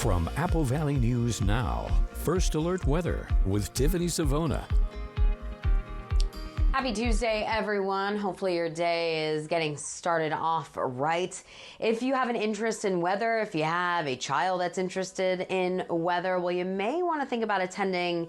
From Apple Valley News Now, First Alert Weather with Tiffany Savona. Happy Tuesday, everyone. Hopefully your day is getting started off right. If you have an interest in weather, if you have a child that's interested in weather, well, you may want to think about attending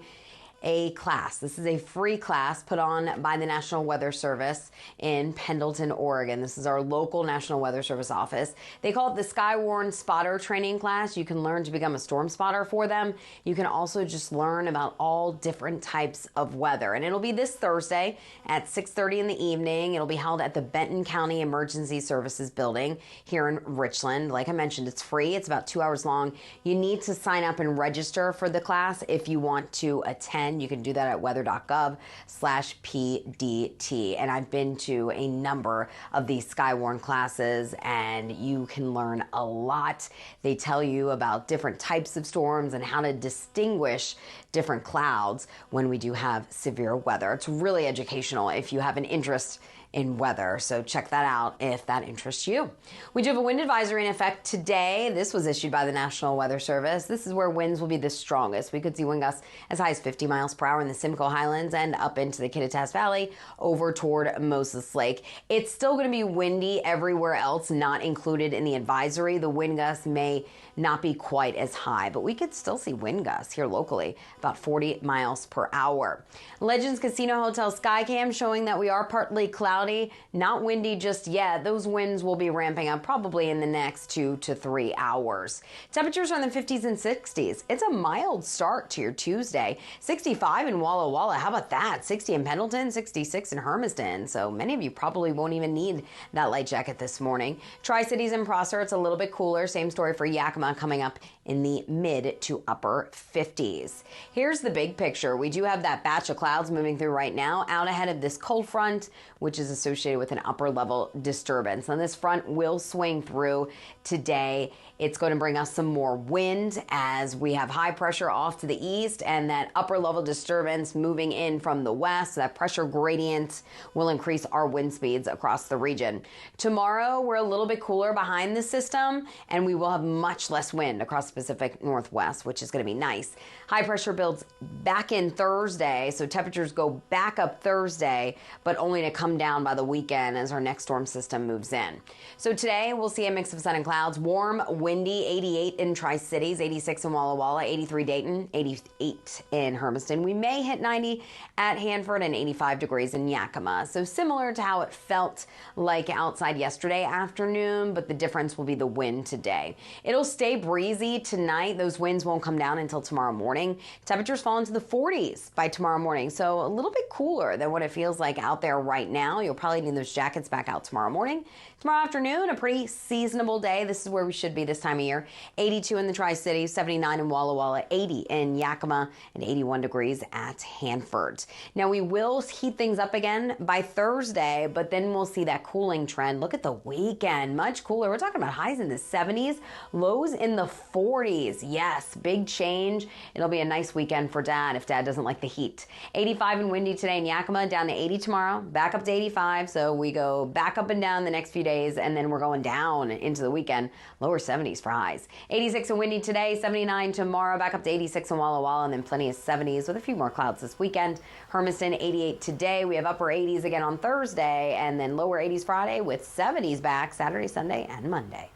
a class. This is a free class put on by the National Weather Service in Pendleton, Oregon. This is our local National Weather Service office. They call it the Skywarn Spotter Training Class. You can learn to become a storm spotter for them. You can also just learn about all different types of weather. And it'll be this Thursday at 6:30 in the evening. It'll be held at the Benton County Emergency Services Building here in Richland. Like I mentioned, it's free. It's about 2 hours long. You need to sign up and register for the class if you want to attend. You can do that at weather.gov/PDT. And I've been to a number of these Skywarn classes, and you can learn a lot. They tell you about different types of storms and how to distinguish different clouds when we do have severe weather. It's really educational if you have an interest in weather. So check that out if that interests you. We do have a wind advisory in effect today. This was issued by the National Weather Service. This is where winds will be the strongest. We could see wind gusts as high as 50 miles per hour in the Simcoe Highlands and up into the Kittitas Valley over toward Moses Lake. It's still going to be windy everywhere else, not included in the advisory. The wind gusts may not be quite as high, but we could still see wind gusts here locally, about 40 miles per hour. Legends Casino Hotel Skycam showing that we are partly cloudy, not windy just yet. Those winds will be ramping up probably in the next 2 to 3 hours. Temperatures are in the 50s and 60s. It's a mild start to your Tuesday. 65 in Walla Walla. How about that? 60 in Pendleton, 66 in Hermiston. So many of you probably won't even need that light jacket this morning. Tri-Cities and Prosser, it's a little bit cooler. Same story for Yakima, coming up in the mid to upper 50s. Here's the big picture. We do have that batch of clouds moving through right now out ahead of this cold front, which is associated with an upper level disturbance. And this front will swing through today. It's going to bring us some more wind as we have high pressure off to the east and that upper level disturbance moving in from the west. That pressure gradient will increase our wind speeds across the region. Tomorrow, we're a little bit cooler behind the system and we will have much less wind across the Pacific Northwest, which is going to be nice. High pressure builds back in Thursday, so temperatures go back up Thursday, but only to come down by the weekend as our next storm system moves in. So today we'll see a mix of sun and clouds, warm, windy, 88 in Tri-Cities, 86 in Walla Walla, 83 Dayton, 88 in Hermiston. We may hit 90 at Hanford and 85 degrees in Yakima. So similar to how it felt like outside yesterday afternoon, but the difference will be the wind today. It'll stay breezy tonight. Those winds won't come down until tomorrow morning. Temperatures fall into the 40s by tomorrow morning, so a little bit cooler than what it feels like out there right now. You'll probably need those jackets back out tomorrow morning. Tomorrow afternoon, a pretty seasonable day. This is where we should be this time of year. 82 in the Tri-Cities, 79 in Walla Walla, 80 in Yakima, and 81 degrees at Hanford. Now, we will heat things up again by Thursday, but then we'll see that cooling trend. Look at the weekend, much cooler. We're talking about highs in the 70s, lows in the 40s. Yes, big change. It'll be a nice weekend for Dad if Dad doesn't like the heat. 85 and windy today in Yakima, down to 80 tomorrow, back up to 85. So we go back up and down the next few days, and then we're going down into the weekend, lower 70s for highs. 86 and windy today, 79 tomorrow, back up to 86 in Walla Walla, and then plenty of 70s with a few more clouds this weekend. Hermiston, 88 today. We have upper 80s again on Thursday, and then lower 80s Friday with 70s back Saturday, Sunday, and Monday.